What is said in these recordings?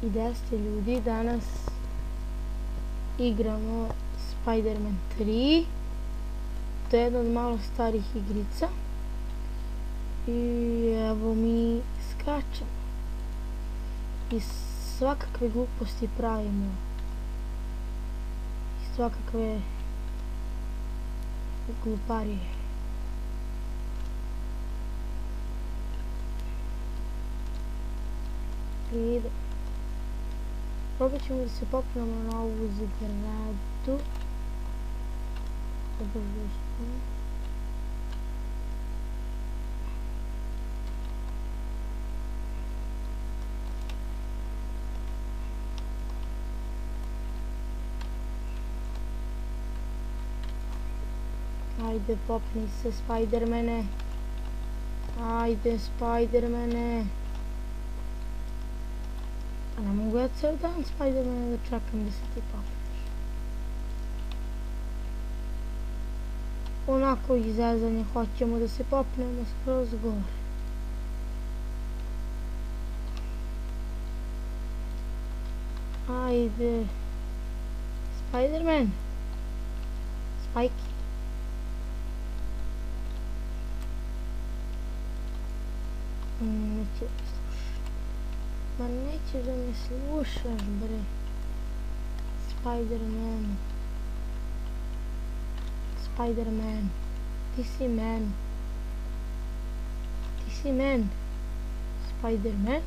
10 ljudi, danas igramo Spider-Man 3. To je jedna od malo starih igrica. I evo mi skačemo. I svakakve gluposti pravimo. I svakakve gluparije. I probat ćemo da se popnemo na ovu zgradu. Ajde, popni se, Spider-mane. Ajde, Spider-mane. A ne mogu ja ceo dan, Spider-mane, da čekam da se ti popneš. Onako izrezanje, hoćemo da se popnemo skroz gore. Ajde. Spider-Man. Spajki. Neće da me slušaš. Ma neće da me slušaš, bre. Spider-Man. Spider-Man. Ti si man. Ti si man. Spider-Man.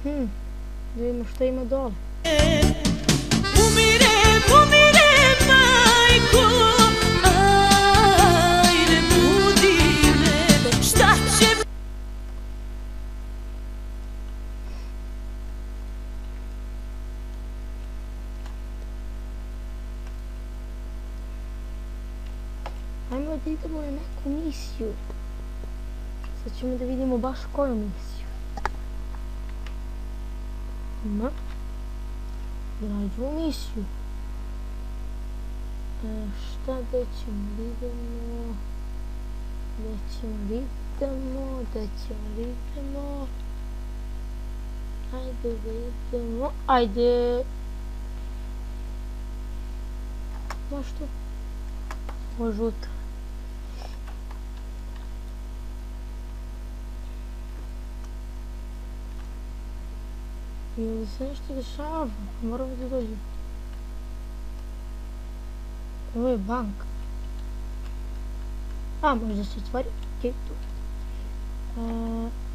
Da vidimo što ima dole. Umirem, majko. Ajde, budi me. Šta će... Ajmo da idemo na neku misiju. Sad ćemo da vidimo baš koju misiju. Da nađemo misiju. Šta da ćemo da idemo? Ajde da idemo. Ajde. Baš tu. Ovo žuto. Ili se nešto dešava, moramo da dođemo. Ovo je banka. A, možda se otvori tu.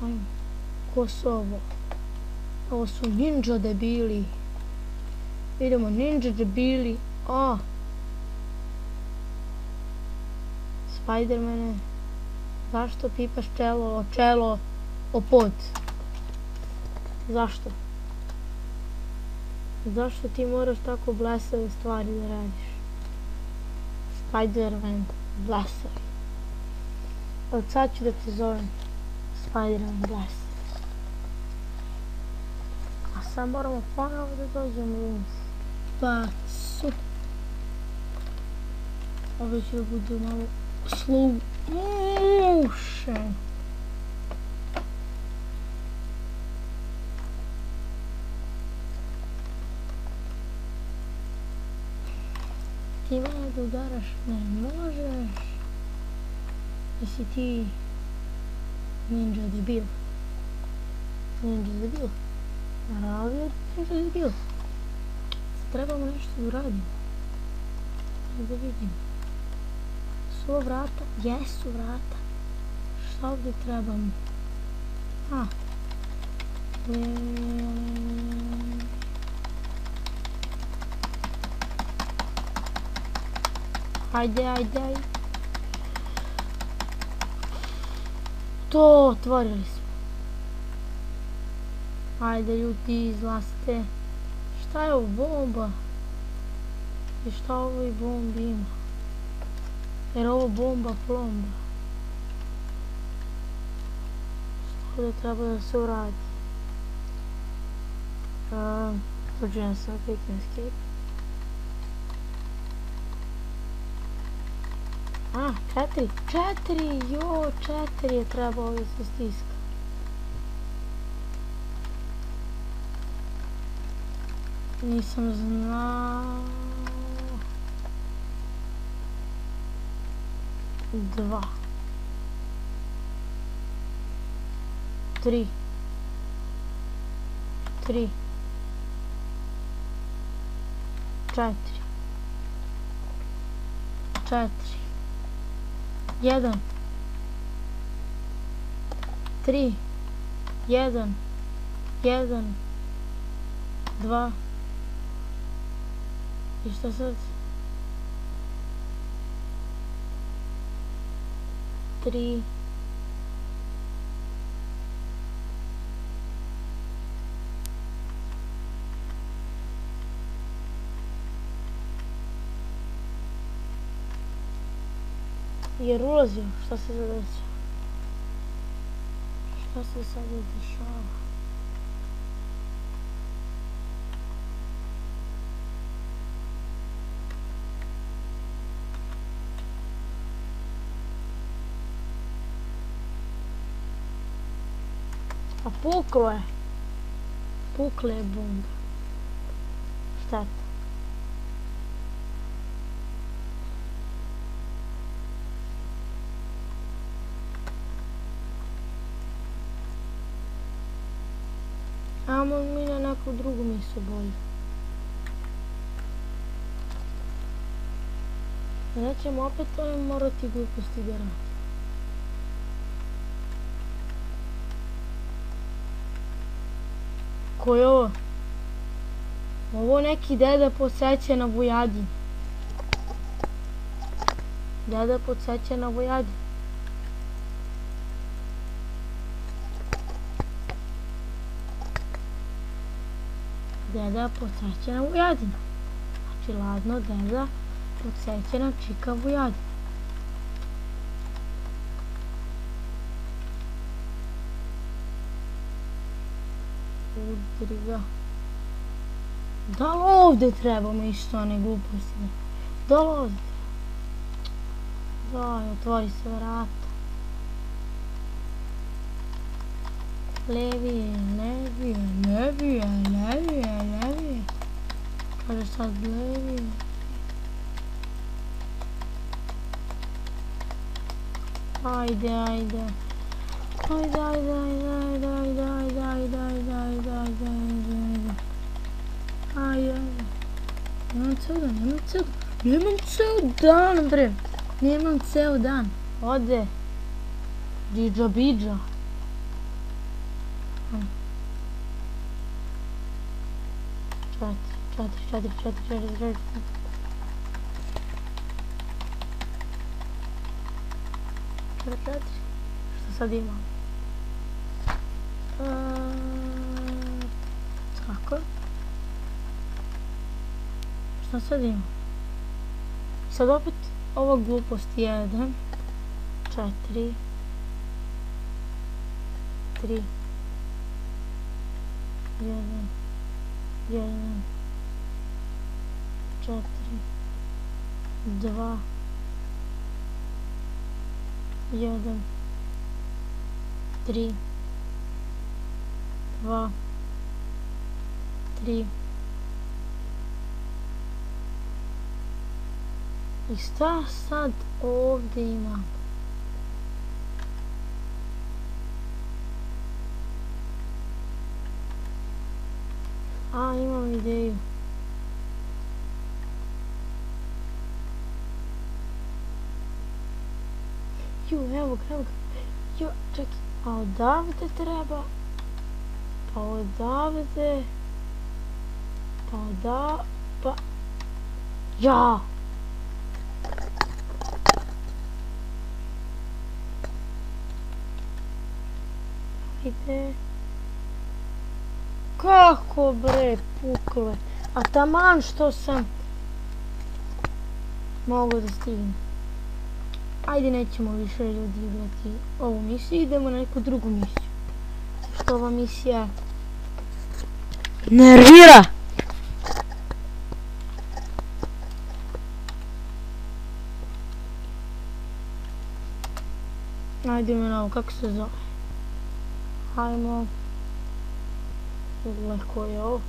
Ajmo. Ko su ovo? Ovo su ninja debili. Idemo, ninja debili. Spider-mane. Zašto pipaš čelo o pod? Zašto? Zašto ti moraš tako blesave stvari da radiš? Spider-Man, blesav. Od sad ću da te zovem Spider-Man, blesav. A sad moramo ponovo da dođemo u facu. Ovo će da bude malo slow motion. Ti mene da udaraš ne možeš. Jesi ti ninja debil? Ninja debil? Naravno je ninja debil. Trebamo nešto da uradimo. Da vidim. Su ovo vrata? Jesu vrata. Šta ovdje trebamo? Ajde. To otvorili smo. Ajde ljudi, izlazite. Šta je ovo bomba? I šta ovo i bombi ima? Jer ovo bomba plomba. Što da treba da se uradi? Uđujem se na Quick Escape. 4 je trebao da se stiska. Nisam znao. 2 3 4 1 3 1 1 2 i šta sad? 3 jer ulazio, šta se sad dešava? Šta se sad dešava? A puklo je. Pukle je bomba. Šteta. Amo mi na neku drugu misiju bolje. Nećemo opet morati gluposti da radimo. Ko je ovo? Ovo neki deda podsjeća na Vujadin. Deda podsjeća na Vujadin. Deda podsjeća na Vujadin. Znači ladno deda podsjeća na čika Vujadin. Udri ga. Da li ovdje trebamo isto one gluposti? Da li ovdje treba? Daj, otvori se vrata. Levije, levije, levije, levije, levije. Kaže sad levije. Ajde, ajde. Ajde, ajde, ajde, ajde, ajde, ajde, ajde, ajde, ajde, ajde, ajde. Ajde, ajde. Nemam ceo dan, nemam ceo dan, bre. Nemam ceo dan. Ode. Džidža bidža. Četiri. Šta sad imam? Tako. Šta sad imam? Sad opet ova glupost 1, 4, 3, 1, 1, 4, 2, 1, 3, 2, 3. I šta sad ovdje imam? A, imam ideju. Evo ga. Čekaj, a odavde treba? Pa odavde... Ja! Ajde. Kako bre, pukle. A taman što sam mogao da stignem. Ajde, nećemo više ljudi igrati ovu misiju, idemo na neku drugu misiju. Što ova misija nervira! Ajde me na ovo, kako se zove? Hajmo. Leko je ovo.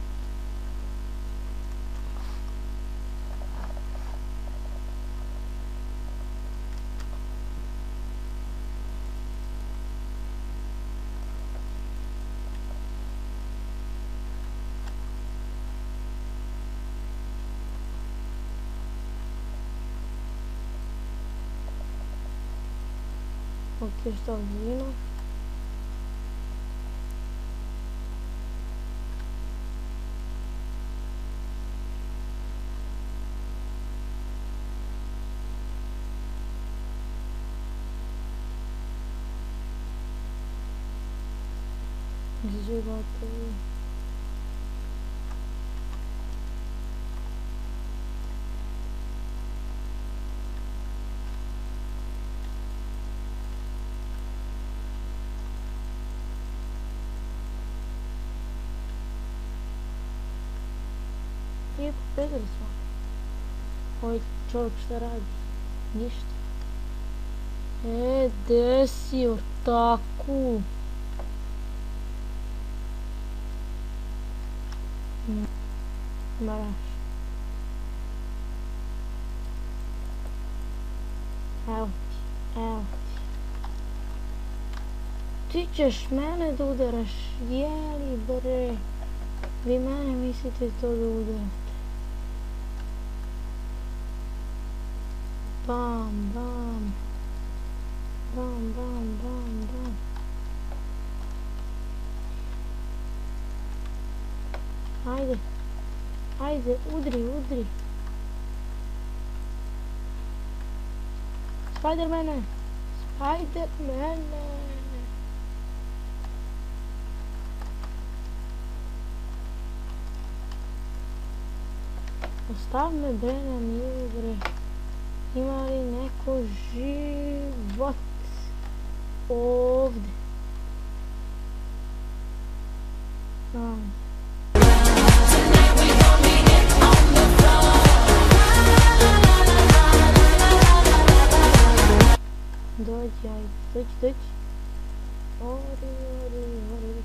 Ok, šta ovdje ima? Gdje gotovi? I pobedili smo. Ovaj čovjek šta radi? Ništa. Desi ortaku. Maraš. Evo ti, evo ti. Ti ćeš mene da udaraš, jeli bre. Vi mene mislite to da udarate. Bam, bam. Bam, bam, bam, bam. Ajde. Ajde, udri, udri. Spidermane. Spidermane. Ostav me bre na miru bre. Ima li neko život ovdje? Dođi, ajde, dođi, dođi. Ori, ori, ori.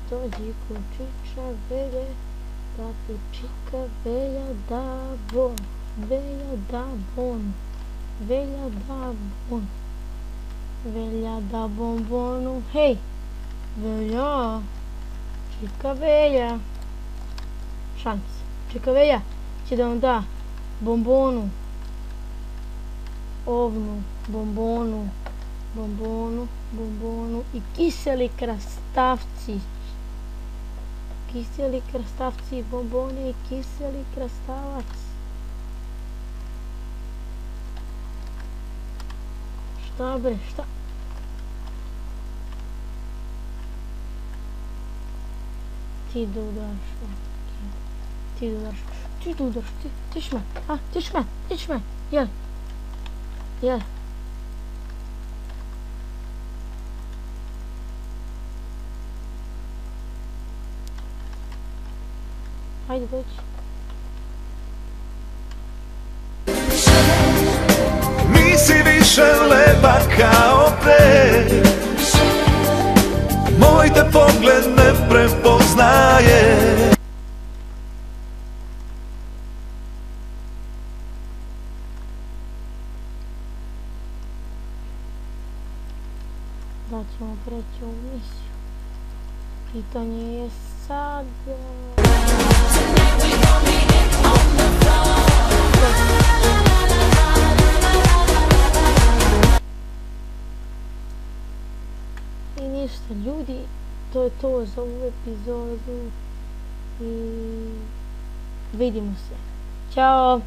Dođi kučića velje, da ti čika velja da bon. Velja da bon. Velja da bon. Velja da bombonu. Hej! Velja! Čika velja! Šans. Čika velja će da vam da bombonu. Ovnu, bombonu, bombonu, bombonu i kiseli krastavci. Kiseli krastavci, bomboni i kiseli krastavac. Šta bre, šta? Ti da udaraš, ti da udaraš, ti da udaraš, ti šme, a, ti šme, jel? Jel? Hajde, dođi. Nisi više lepa kao pre, moj te pogled ne prepoznaje. Da ćemo preći u misiju. Pitanje je sad... I ništa ljudi, to je to za ovu epizodu i vidimo se. Ćao!